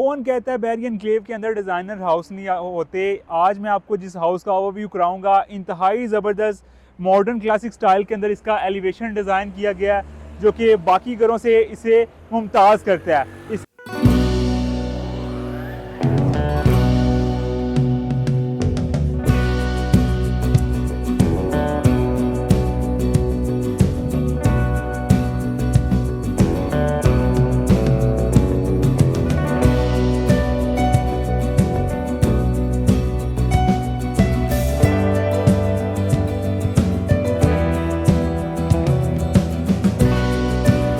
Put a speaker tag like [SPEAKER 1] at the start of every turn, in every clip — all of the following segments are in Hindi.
[SPEAKER 1] कौन कहता है बैरियर एनक्लेव के अंदर डिज़ाइनर हाउस नहीं होते। आज मैं आपको जिस हाउस का ओवरव्यू कराऊंगा, इंतहाई ज़बरदस्त मॉडर्न क्लासिक स्टाइल के अंदर इसका एलिवेशन डिज़ाइन किया गया है जो कि बाकी घरों से इसे मुमताज़ करता है। इस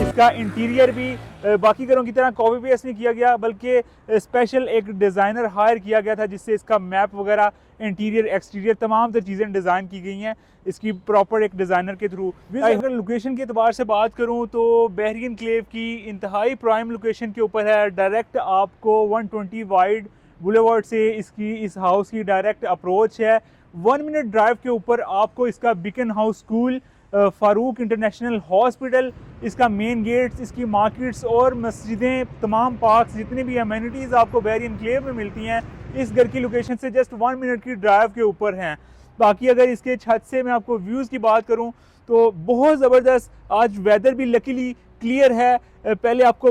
[SPEAKER 1] इसका इंटीरियर भी बाकी घरों की तरह कॉपी पेस्ट नहीं किया गया, बल्कि स्पेशल एक डिज़ाइनर हायर किया गया था जिससे इसका मैप वगैरह, इंटीरियर एक्सटीरियर तमाम तर चीज़ें डिज़ाइन की गई हैं इसकी प्रॉपर एक डिज़ाइनर के थ्रू। अगर लोकेशन के अतबार से बात करूं तो बैरियर एनक्लेव की इंतहाई प्राइम लोकेशन के ऊपर है। डायरेक्ट आपको 120 वाइड बुलेवार्ड से इस हाउस की डायरेक्ट अप्रोच है। 1 मिनट ड्राइव के ऊपर आपको इसका beacon house school, Farooq international hospital, इसका मेन गेट्स, इसकी मार्केट्स और मस्जिदें, तमाम पार्क्स, जितनी भी अमेनिटीज़ आपको बैरियर एनक्लेव में मिलती हैं इस घर की लोकेशन से जस्ट 1 मिनट की ड्राइव के ऊपर हैं। बाकी अगर इसके छत से मैं आपको व्यूज़ की बात करूं तो बहुत ज़बरदस्त, आज वेदर भी लकीली क्लियर है। पहले आपको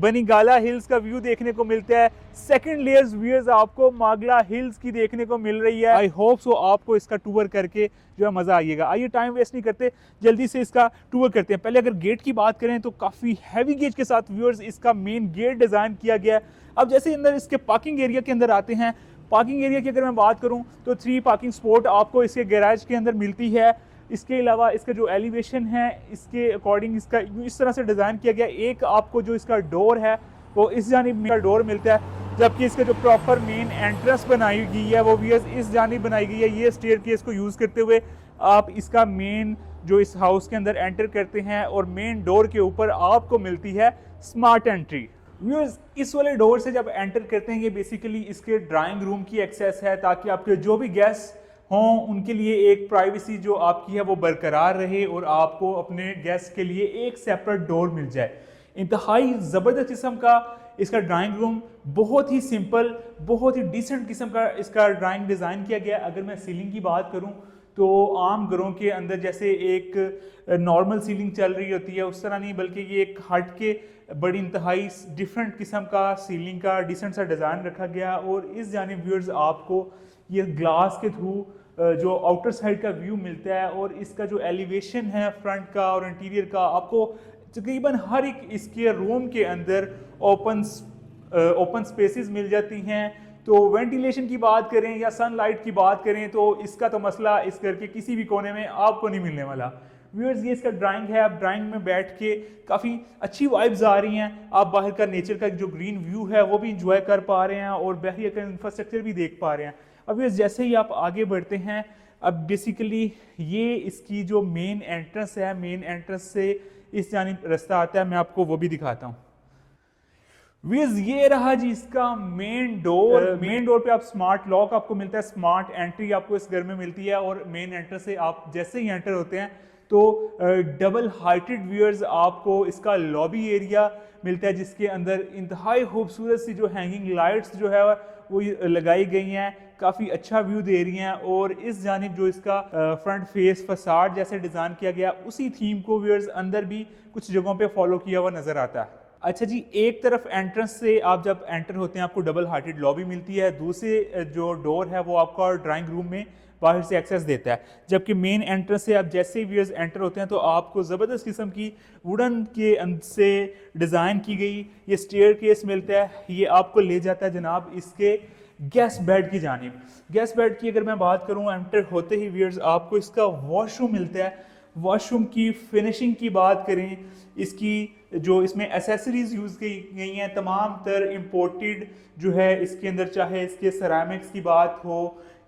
[SPEAKER 1] बनीगाला हिल्स का व्यू देखने को मिलता है, सेकंड लेयर्स व्यूज आपको मागला हिल्स की देखने को मिल रही है। आई होप सो आपको इसका टूर करके जो है मज़ा आइएगा। आइए टाइम वेस्ट नहीं करते, जल्दी से इसका टूर करते हैं। पहले अगर गेट की बात करें तो काफ़ी हैवी गेट के साथ व्यूअर्स इसका मेन गेट डिज़ाइन किया गया है। अब जैसे अंदर इसके पार्किंग एरिया के अंदर आते हैं, पार्किंग एरिया की अगर मैं बात करूं तो 3 पार्किंग स्पॉट आपको इसके गैराज के अंदर मिलती है। इसके अलावा इसका जो एलिवेशन है इसके अकॉर्डिंग इसका इस तरह से डिज़ाइन किया गया। एक आपको जो इसका डोर है वो इस जानिब में डोर मिलता है, जबकि इसका जो प्रॉपर मेन एंट्रेंस बनाई गई है वो भी इस जानिब बनाई गई है। ये स्टेयरकेस को यूज़ करते हुए आप इसका मेन जो इस हाउस के अंदर एंटर करते हैं और मेन डोर के ऊपर आपको मिलती है स्मार्ट एंट्री। व्यूअर्स, इस वाले डोर से जब एंटर करते हैं ये बेसिकली इसके ड्राइंग रूम की एक्सेस है, ताकि आपके जो भी गेस्ट हों उनके लिए एक प्राइवेसी जो आपकी है वो बरकरार रहे और आपको अपने गेस्ट के लिए एक सेपरेट डोर मिल जाए। इंतहाई ज़बरदस्त किस्म का इसका ड्राइंग रूम, बहुत ही सिंपल, बहुत ही डिसेंट किस्म का इसका ड्राइंग डिज़ाइन किया गया। अगर मैं सीलिंग की बात करूं तो आम घरों के अंदर जैसे एक नॉर्मल सीलिंग चल रही होती है उस तरह नहीं, बल्कि ये एक हट के बड़ी इंतहाई डिफरेंट किस्म का सीलिंग का डिसेंट सा डिज़ाइन रखा गया। और इस जानिब व्यूअर्स आपको ये ग्लास के थ्रू जो आउटर साइड का व्यू मिलता है और इसका जो एलिवेशन है फ्रंट का और इंटीरियर का, आपको तकरीबन हर एक इसके रूम के अंदर ओपन स्पेसेस मिल जाती हैं। तो वेंटिलेशन की बात करें या सनलाइट की बात करें तो इसका तो मसला इस घर के किसी भी कोने में आपको नहीं मिलने वाला। व्यूअर्स, ये इसका ड्राइंग है। आप ड्राइंग में बैठ के काफ़ी अच्छी वाइब्स आ रही हैं, आप बाहर का नेचर का जो ग्रीन व्यू है वो भी इंजॉय कर पा रहे हैं और बाहर का इंफ्रास्ट्रक्चर भी देख पा रहे हैं। अब जैसे ही आप आगे बढ़ते हैं, अब बेसिकली ये इसकी जो मेन एंट्रेंस है, मेन एंट्रेंस से इस जानिब रास्ता आता है, मैं आपको वो भी दिखाता हूँ। विज ये रहा जी इसका मेन डोर। मेन डोर पे आप स्मार्ट लॉक आपको मिलता है, स्मार्ट एंट्री आपको इस घर में मिलती है और मेन एंट्रेंस से आप जैसे ही एंटर होते हैं तो डबल हाइटेड व्यूअर्स आपको इसका लॉबी एरिया मिलता है, जिसके अंदर इंतहाई खूबसूरत सी जो हैंगिंग लाइट्स जो है वो लगाई गई हैं, काफ़ी अच्छा व्यू दे रही हैं। और इस जानिब जो इसका फ्रंट फेस फसाड जैसे डिज़ाइन किया गया, उसी थीम को व्यूअर्स अंदर भी कुछ जगहों पे फॉलो किया हुआ नज़र आता है। अच्छा जी, एक तरफ एंट्रेंस से आप जब एंटर होते हैं आपको डबल हार्टेड लॉबी मिलती है, दूसरे जो डोर है वो आपका ड्राइंग रूम में बाहर से एक्सेस देता है। जबकि मेन एंट्रेंस से आप जैसे ही व्यूअर्स एंटर होते हैं तो आपको ज़बरदस्त किस्म की वुडन के से डिज़ाइन की गई ये स्टेयर केस मिलता है। ये आपको ले जाता है जनाब इसके गेस्ट बेड की जानिब। गेस्ट बेड की अगर मैं बात करूं, एंटर होते ही व्यूअर्स आपको इसका वॉशरूम मिलता है। वॉशरूम की फिनिशिंग की बात करें, इसकी जो इसमें एसेसरीज यूज़ की गई हैं तमाम तर इम्पोर्टेड जो है इसके अंदर, चाहे इसके सरामिक्स की बात हो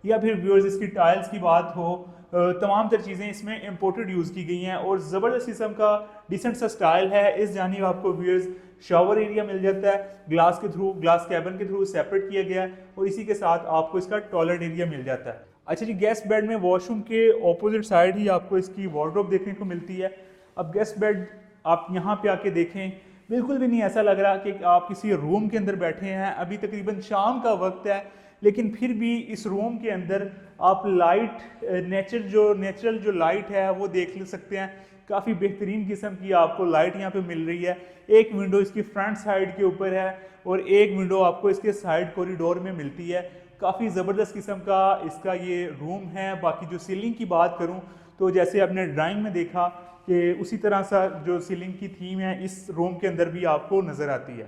[SPEAKER 1] या फिर व्यूअर्स इसकी टाइल्स की बात हो, तमाम तर चीज़ें इसमें इम्पोर्टेड यूज़ की गई हैं और ज़बरदस्त किस्म का डिसेंट सा स्टाइल है। इस जानिब आपको व्यूअर्स शावर एरिया मिल जाता है, ग्लास के थ्रू, ग्लास कैबिन के थ्रू सेपरेट किया गया है और इसी के साथ आपको इसका टॉयलेट एरिया मिल जाता है। अच्छा जी, गेस्ट बेड में वॉशरूम के ऑपोजिट साइड ही आपको इसकी वार्डरोब देखने को मिलती है। अब गेस्ट बेड आप यहाँ पे आके देखें बिल्कुल भी नहीं ऐसा लग रहा कि आप किसी रूम के अंदर बैठे हैं। अभी तकरीबन शाम का वक्त है, लेकिन फिर भी इस रूम के अंदर आप लाइट नेचुरल जो लाइट है वो देख सकते हैं। काफ़ी बेहतरीन किस्म की आपको लाइट यहाँ पे मिल रही है। एक विंडो इसकी फ्रंट साइड के ऊपर है और एक विंडो आपको इसके साइड कॉरिडोर में मिलती है। काफ़ी ज़बरदस्त किस्म का इसका ये रूम है। बाकी जो सीलिंग की बात करूँ तो जैसे आपने ड्राइंग में देखा कि उसी तरह सा जो सीलिंग की थीम है इस रूम के अंदर भी आपको नज़र आती है।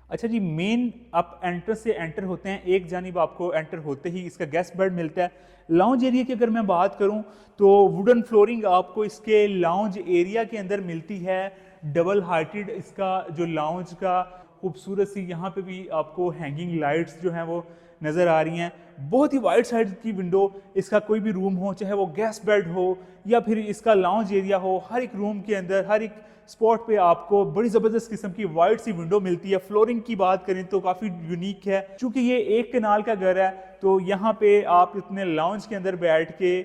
[SPEAKER 1] अच्छा जी, मेन आप एंट्रेंस से एंटर होते हैं, एक जानिब आपको एंटर होते ही इसका गेस्ट बेड मिलता है। लाउंज एरिया की अगर मैं बात करूं तो वुडन फ्लोरिंग आपको इसके लाउंज एरिया के अंदर मिलती है। डबल हाइटेड इसका जो लाउंज का खूबसूरत सी यहाँ पे भी आपको हैंगिंग लाइट्स जो हैं वो नज़र आ रही हैं। बहुत ही वाइड साइड की विंडो, इसका कोई भी रूम हो, चाहे वो गेस्ट बेड हो या फिर इसका लाउंज एरिया हो, हर एक रूम के अंदर हर एक स्पॉट पे आपको बड़ी ज़बरदस्त किस्म की वाइड सी विंडो मिलती है। फ्लोरिंग की बात करें तो काफ़ी यूनिक है। चूंकि ये एक कनाल का घर है तो यहाँ पे आप इतने लाउंज के अंदर बैठ के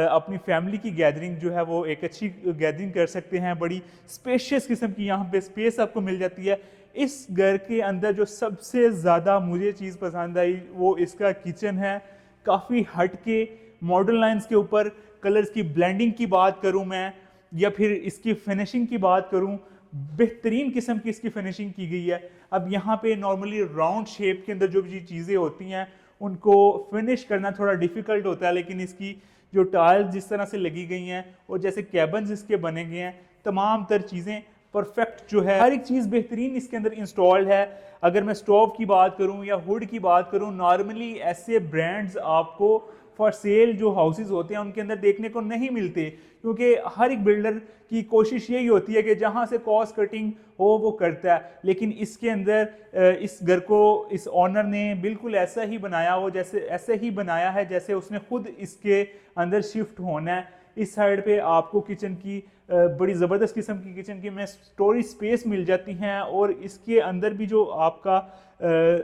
[SPEAKER 1] अपनी फैमिली की गैदरिंग जो है वो एक अच्छी गैदरिंग कर सकते हैं। बड़ी स्पेशियस किस्म की यहाँ पे स्पेस आपको मिल जाती है। इस घर के अंदर जो सबसे ज़्यादा मुझे चीज़ पसंद आई वो इसका किचन है। काफ़ी हट के मॉडर्न लाइन्स के ऊपर कलर्स की ब्लेंडिंग की बात करूँ मैं या फिर इसकी फिनिशिंग की बात करूं, बेहतरीन किस्म की इसकी फिनिशिंग की गई है। अब यहाँ पे नॉर्मली राउंड शेप के अंदर जो भी चीज़ें होती हैं उनको फिनिश करना थोड़ा डिफ़िकल्ट होता है, लेकिन इसकी जो टाइल्स जिस तरह से लगी गई हैं और जैसे कैबन्स इसके बने गए हैं, तमाम तर चीज़ें परफेक्ट जो है, हर एक चीज़ बेहतरीन इसके अंदर इंस्टॉल्ड है। अगर मैं स्टोव की बात करूं या हुड की बात करूं, नॉर्मली ऐसे ब्रांड्स आपको फॉर सेल जो हाउसेज होते हैं उनके अंदर देखने को नहीं मिलते, क्योंकि हर एक बिल्डर की कोशिश यही होती है कि जहां से कॉस्ट कटिंग हो वो करता है। लेकिन इसके अंदर इस घर को इस ऑनर ने बिल्कुल ऐसा ही बनाया हो, जैसे ऐसे ही बनाया है जैसे उसने खुद इसके अंदर शिफ्ट होना है। इस साइड पे आपको किचन की बड़ी ज़बरदस्त किस्म की किचन की में स्टोरेज स्पेस मिल जाती हैं और इसके अंदर भी जो आपका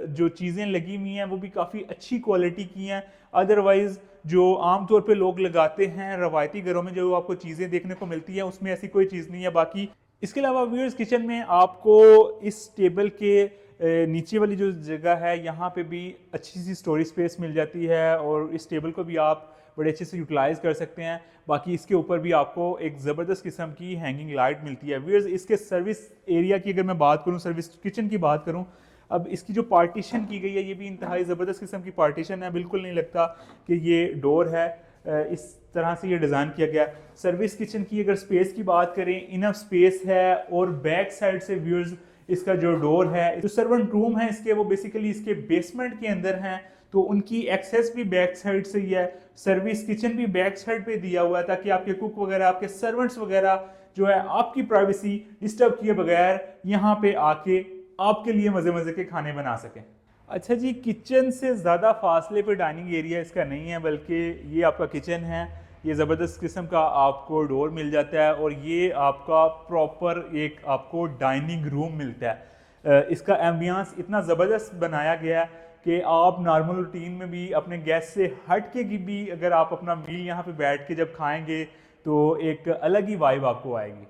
[SPEAKER 1] जो चीज़ें लगी हुई हैं वो भी काफ़ी अच्छी क्वालिटी की हैं। अदरवाइज़ जो आमतौर पे लोग लगाते हैं रवायती घरों में जो आपको चीज़ें देखने को मिलती है उसमें ऐसी कोई चीज़ नहीं है। बाकी इसके अलावा व्यूअर्स किचन में आपको इस टेबल के नीचे वाली जो जगह है यहाँ पे भी अच्छी सी स्टोरेज स्पेस मिल जाती है और इस टेबल को भी आप बड़े अच्छे से यूटिलाइज कर सकते हैं। बाकी इसके ऊपर भी आपको एक ज़बरदस्त किस्म की हैंगिंग लाइट मिलती है। व्यूअर्स इसके सर्विस एरिया की अगर मैं बात करूँ, सर्विस किचन की बात करूँ, अब इसकी जो पार्टीशन की गई है ये भी इंतहाई ज़बरदस्त किस्म की पार्टीशन है। बिल्कुल नहीं लगता कि ये डोर है, इस तरह से ये डिज़ाइन किया गया। सर्विस किचन की अगर स्पेस की बात करें, इनफ स्पेस है और बैक साइड से व्यूअर्स इसका जो डोर है, जो सर्वेंट रूम है इसके वो बेसिकली इसके बेसमेंट के अंदर हैं, तो उनकी एक्सेस भी बैक साइड से ही है। सर्विस किचन भी बैक साइड पे दिया हुआ है ताकि आपके कुक वगैरह, आपके सर्वेंट्स वगैरह जो है आपकी प्राइवेसी डिस्टर्ब किए बगैर यहाँ पे आके आपके लिए मज़े मज़े के खाने बना सकें। अच्छा जी, किचन से ज़्यादा फासले पे डाइनिंग एरिया इसका नहीं है, बल्कि ये आपका किचन है। ये ज़बरदस्त किस्म का आपको डोर मिल जाता है और ये आपका प्रॉपर एक आपको डाइनिंग रूम मिलता है। इसका एम्बियंस इतना ज़बरदस्त बनाया गया है कि आप नॉर्मल रूटीन में भी अपने गेस्ट से हट के भी अगर आप अपना मील यहाँ पे बैठ के जब खाएंगे तो एक अलग ही वाइब आपको आएगी।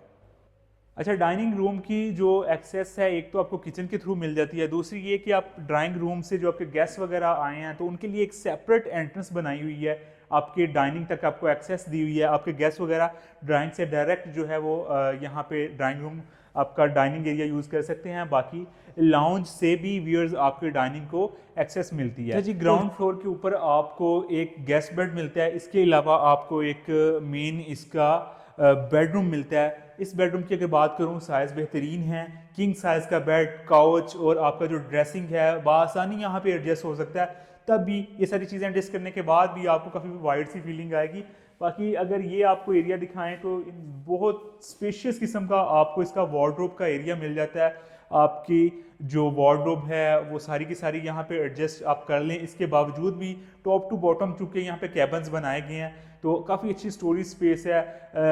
[SPEAKER 1] अच्छा, डाइनिंग रूम की जो एक्सेस है एक तो आपको किचन के थ्रू मिल जाती है, दूसरी ये कि आप ड्राइंग रूम से जो आपके गेस्ट वगैरह आए हैं तो उनके लिए एक सेपरेट एंट्रेंस बनाई हुई है। आपके डाइनिंग तक आपको एक्सेस दी हुई है। आपके गेस्ट वगैरह ड्राइंग से डायरेक्ट जो है वो यहाँ पे ड्राइंग रूम आपका डाइनिंग एरिया यूज़ कर सकते हैं। बाकी लाउंज से भी व्यूअर्स आपके डाइनिंग को एक्सेस मिलती है। जी, ग्राउंड फ्लोर के ऊपर आपको एक गेस्ट बेड मिलता है। इसके अलावा आपको एक मेन इसका बेडरूम मिलता है। इस बेडरूम की अगर बात करूँ, साइज़ बेहतरीन है। किंग साइज़ का बेड, काउच और आपका जो ड्रेसिंग है बआसानी यहाँ पे एडजस्ट हो सकता है। तब भी ये सारी चीज़ें एडजस्ट करने के बाद भी आपको काफ़ी वाइड सी फीलिंग आएगी। बाकी अगर ये आपको एरिया दिखाएं तो बहुत स्पेशियस किस्म का आपको इसका वार्डरोब का एरिया मिल जाता है। आपकी जो वार्डरोब है वो सारी की सारी यहाँ पे एडजस्ट आप कर लें। इसके बावजूद भी टॉप टू बॉटम चूँकि यहाँ पे कैबन्स बनाए गए हैं तो काफ़ी अच्छी स्टोरेज स्पेस है।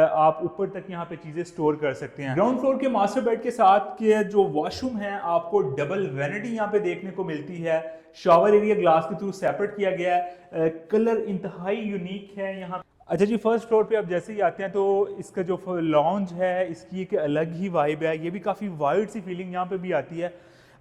[SPEAKER 1] आप ऊपर तक यहाँ पे चीज़ें स्टोर कर सकते हैं। ग्राउंड फ्लोर के मास्टर बेड के साथ के जो वॉशरूम है आपको डबल वैनिटी यहाँ पे देखने को मिलती है। शावर एरिया ग्लास के थ्रू सेपरेट किया गया है। कलर इंतहाई यूनिक है। यहाँ अच्छा जी, फर्स्ट फ्लोर पे आप जैसे ही आते हैं तो इसका जो लॉन्ज है इसकी एक अलग ही वाइब है, ये भी काफ़ी वाइड सी फीलिंग यहाँ पे भी आती है।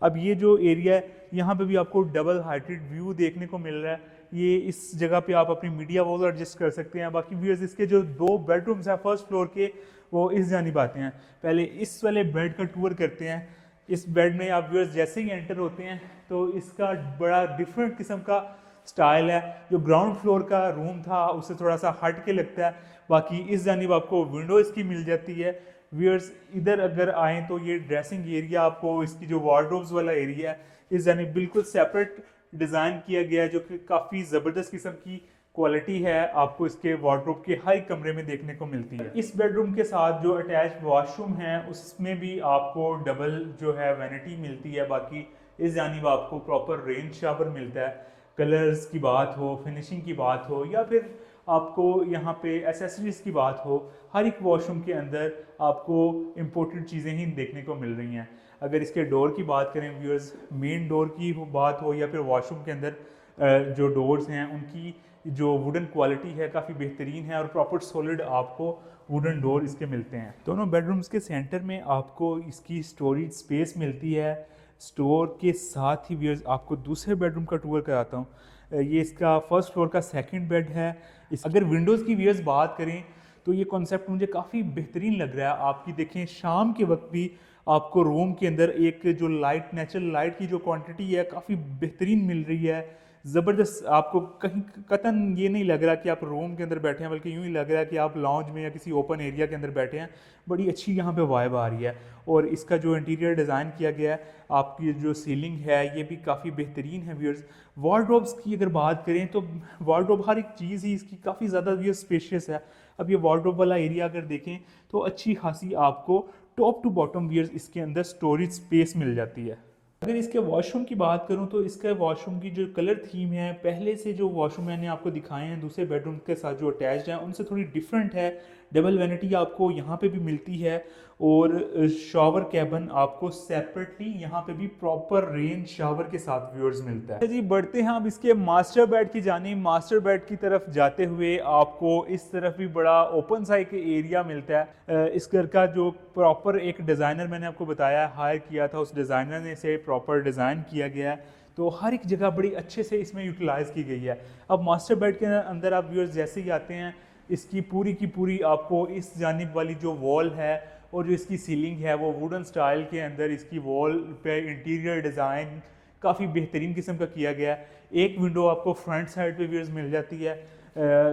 [SPEAKER 1] अब ये जो एरिया है यहाँ पे भी आपको डबल हाइटेड व्यू देखने को मिल रहा है। ये इस जगह पे आप अपनी मीडिया वॉल एडजस्ट कर सकते हैं। बाकी व्यूअर्स इसके जो 2 बेडरूम्स हैं फर्स्ट फ्लोर के वो इस जानिब आते हैं। पहले इस वाले बेड का टूर करते हैं। इस बेड में आप व्यूअर्स जैसे ही एंटर होते हैं तो इसका बड़ा डिफरेंट किस्म का स्टाइल है। जो ग्राउंड फ्लोर का रूम था उससे थोड़ा सा हट के लगता है। बाकी इस जानिब आपको विंडो इसकी मिल जाती है। व्यूअर्स इधर अगर आए तो ये ड्रेसिंग एरिया, आपको इसकी जो वार्डरोब्स वाला एरिया है इस जानिब बिल्कुल सेपरेट डिज़ाइन किया गया है, जो कि काफ़ी ज़बरदस्त किस्म की क्वालिटी है, आपको इसके वार्डरोब के हर कमरे में देखने को मिलती है। इस बेडरूम के साथ जो अटैच वॉशरूम है उसमें भी आपको डबल जो है वैनिटी मिलती है। बाकी इस जानिब आपको प्रॉपर रेन शावर मिलता है। कलर्स की बात हो, फिनिशिंग की बात हो, या फिर आपको यहाँ पे एसेसरीज की बात हो, हर एक वॉशरूम के अंदर आपको इम्पोर्टेड चीज़ें ही देखने को मिल रही हैं। अगर इसके डोर की बात करें व्यूअर्स, मेन डोर की बात हो या फिर वॉशरूम के अंदर जो डोर्स हैं उनकी जो वुडन क्वालिटी है काफ़ी बेहतरीन है और प्रॉपर सॉलिड आपको वुडन डोर इसके मिलते हैं। दोनों बेडरूम्स के सेंटर में आपको इसकी स्टोरेज स्पेस मिलती है। स्टोर के साथ ही व्यूअर्स आपको दूसरे बेडरूम का टूर कराता हूँ। ये इसका फर्स्ट फ्लोर का सेकंड बेड है। अगर विंडोज़ की व्यूअर्स बात करें तो ये कॉन्सेप्ट मुझे काफ़ी बेहतरीन लग रहा है। आपकी देखें शाम के वक्त भी आपको रूम के अंदर एक जो लाइट, नेचुरल लाइट की जो क्वांटिटी है काफ़ी बेहतरीन मिल रही है, ज़बरदस्त। आपको कहीं कतन ये नहीं लग रहा कि आप रूम के अंदर बैठे हैं, बल्कि यूँ ही लग रहा है कि आप लॉन्ज में या किसी ओपन एरिया के अंदर बैठे हैं। बड़ी अच्छी यहाँ पे वाइब आ रही है। और इसका जो इंटीरियर डिज़ाइन किया गया है, आपकी जो सीलिंग है ये भी काफ़ी बेहतरीन है व्यूअर्स। वार्डरोब्स की अगर बात करें तो वार्डरोब हर एक चीज़ ही इसकी काफ़ी ज़्यादा व्यूअर्स स्पेशियस है। अब ये वार्डरोब वाला एरिया अगर देखें तो अच्छी खासी आपको टॉप टू बॉटम व्यूअर्स इसके अंदर स्टोरेज स्पेस मिल जाती है। अगर इसके वॉशरूम की बात करूं तो इसका वॉशरूम की जो कलर थीम है, पहले से जो वॉशरूम मैंने आपको दिखाए हैं दूसरे बेडरूम के साथ जो अटैच्ड हैं उनसे थोड़ी डिफरेंट है। डबल वैनिटी आपको यहाँ पे भी मिलती है और शावर कैबिन आपको सेपरेटली यहाँ पे भी प्रॉपर रेन शावर के साथ व्यूअर्स मिलता है। जी बढ़ते हैं अब इसके मास्टर बेड की जानिब। मास्टर बेड की तरफ जाते हुए आपको इस तरफ भी बड़ा ओपन सा एक एरिया मिलता है। इस घर का जो प्रॉपर एक डिज़ाइनर मैंने आपको बताया हायर किया था, उस डिज़ाइनर ने इसे प्रॉपर डिज़ाइन किया गया है, तो हर एक जगह बड़ी अच्छे से इसमें यूटिलाइज की गई है। अब मास्टर बेड के अंदर आप व्यूअर्स जैसे ही आते हैं इसकी पूरी की पूरी आपको इस जानिब वाली जो वॉल है और जो इसकी सीलिंग है वो वुडन स्टाइल के अंदर इसकी वॉल पे इंटीरियर डिज़ाइन काफ़ी बेहतरीन किस्म का किया गया है। एक विंडो आपको फ्रंट साइड पे व्यूअर्स मिल जाती है।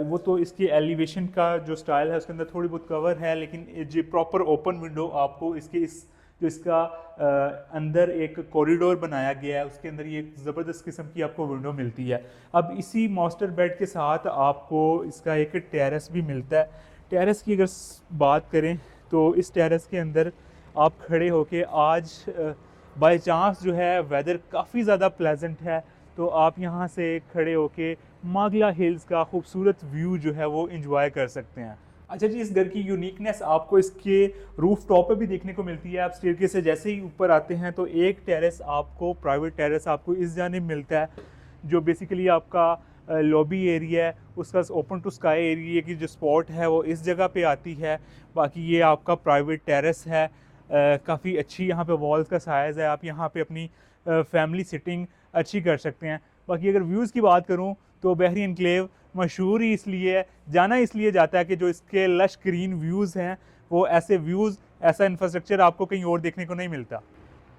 [SPEAKER 1] वो तो इसकी एलिवेशन का जो स्टाइल है उसके अंदर थोड़ी बहुत कवर है, लेकिन जो प्रॉपर ओपन विंडो आपको इसके जो इसका अंदर एक कॉरिडोर बनाया गया है उसके अंदर ये ज़बरदस्त किस्म की आपको विंडो मिलती है। अब इसी मास्टर बेड के साथ आपको इसका एक टेरेस भी मिलता है। टेरेस की अगर बात करें तो इस टेरेस के अंदर आप खड़े होके आज बाय चांस जो है वेदर काफ़ी ज़्यादा प्लेजेंट है, तो आप यहाँ से खड़े होके मागला हिल्स का खूबसूरत व्यू जो है वो इंजॉय कर सकते हैं। अच्छा जी, इस घर की यूनिकनेस आपको इसके रूफ टॉप पे भी देखने को मिलती है। आप स्टेयरकेस से जैसे ही ऊपर आते हैं तो एक टेरेस आपको, प्राइवेट टेरेस आपको इस जानिब मिलता है, जो बेसिकली आपका लॉबी एरिया है, उसका ओपन टू स्काई एरिया की जो स्पॉट है वो इस जगह पे आती है। बाकी ये आपका प्राइवेट टेरेस है। काफ़ी अच्छी यहाँ पे वॉल्स का साइज़ है, आप यहाँ पे अपनी फैमिली सिटिंग अच्छी कर सकते हैं। बाकी अगर व्यूज़ की बात करूँ तो बहरी एनक्लेव मशहूर ही इसलिए है, जाना इसलिए जाता है कि जो इसके लश ग्रीन व्यूज़ हैं वो ऐसे व्यूज़, ऐसा इंफ्रास्ट्रक्चर आपको कहीं और देखने को नहीं मिलता।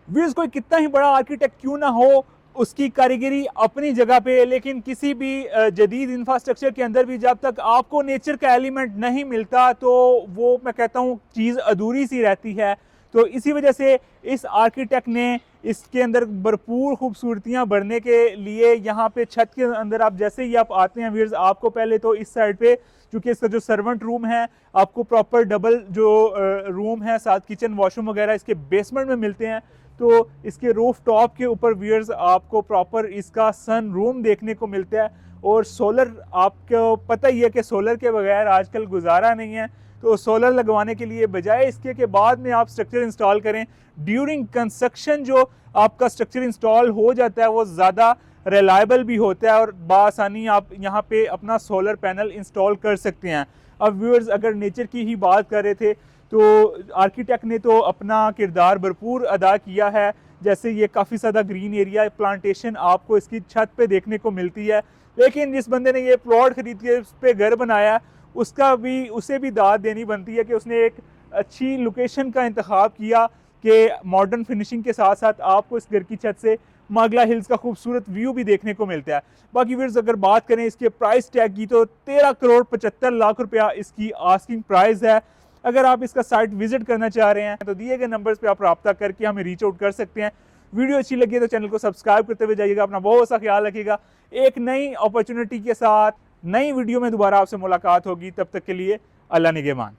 [SPEAKER 1] व्यूज़ कोई कितना ही बड़ा आर्किटेक्ट क्यों ना हो, उसकी कारीगरी अपनी जगह पे, लेकिन किसी भी जदीद इंफ्रास्ट्रक्चर के अंदर भी जब तक आपको नेचर का एलिमेंट नहीं मिलता तो वो मैं कहता हूँ चीज़ अधूरी सी रहती है। तो इसी वजह से इस आर्किटेक्ट ने इसके अंदर भरपूर खूबसूरतियाँ भरने के लिए यहाँ पे छत के अंदर आप जैसे ही आप आते हैं व्यूअर्स, आपको पहले तो इस साइड पे चूँकि इसका जो सर्वेंट रूम है आपको प्रॉपर डबल जो रूम है साथ किचन वॉशरूम वगैरह इसके बेसमेंट में मिलते हैं। तो इसके रूफ टॉप के ऊपर व्यूअर्स आपको प्रॉपर इसका सन रूम देखने को मिलता है। और सोलर, आपको पता ही है कि सोलर के बगैर आजकल गुजारा नहीं है, तो सोलर लगवाने के लिए बजाय इसके के बाद में आप स्ट्रक्चर इंस्टॉल करें, ड्यूरिंग कंस्ट्रक्शन जो आपका स्ट्रक्चर इंस्टॉल हो जाता है वो ज़्यादा रिलायबल भी होता है और बासानी आप यहाँ पे अपना सोलर पैनल इंस्टॉल कर सकते हैं। अब व्यूअर्स, अगर नेचर की ही बात कर रहे थे तो आर्किटेक्ट ने तो अपना किरदार भरपूर अदा किया है। जैसे ये काफ़ी ज़्यादा ग्रीन एरिया प्लांटेशन आपको इसकी छत पे देखने को मिलती है, लेकिन जिस बंदे ने ये प्लॉट खरीद के उस पर घर बनाया उसे भी दाद देनी बनती है कि उसने एक अच्छी लोकेशन का इंतखाब किया कि मॉडर्न फिनिशिंग के साथ साथ आपको इस घर की छत से मागला हिल्स का खूबसूरत व्यू भी देखने को मिलता है। बाकी व्यूअर्स, अगर बात करें इसके प्राइस टैग की तो 13,75,00,000 रुपया इसकी आस्किंग प्राइस है। अगर आप इसका साइट विजिट करना चाह रहे हैं तो दिए गए नंबर्स पे आप रब्ता करके हमें रीच आउट कर सकते हैं। वीडियो अच्छी लगी है तो चैनल को सब्सक्राइब करते हुए जाइएगा। अपना बहुत सा ख्याल रखिएगा। एक नई अपॉर्चुनिटी के साथ नई वीडियो में दोबारा आपसे मुलाकात होगी। तब तक के लिए अल्लाह निगहबान।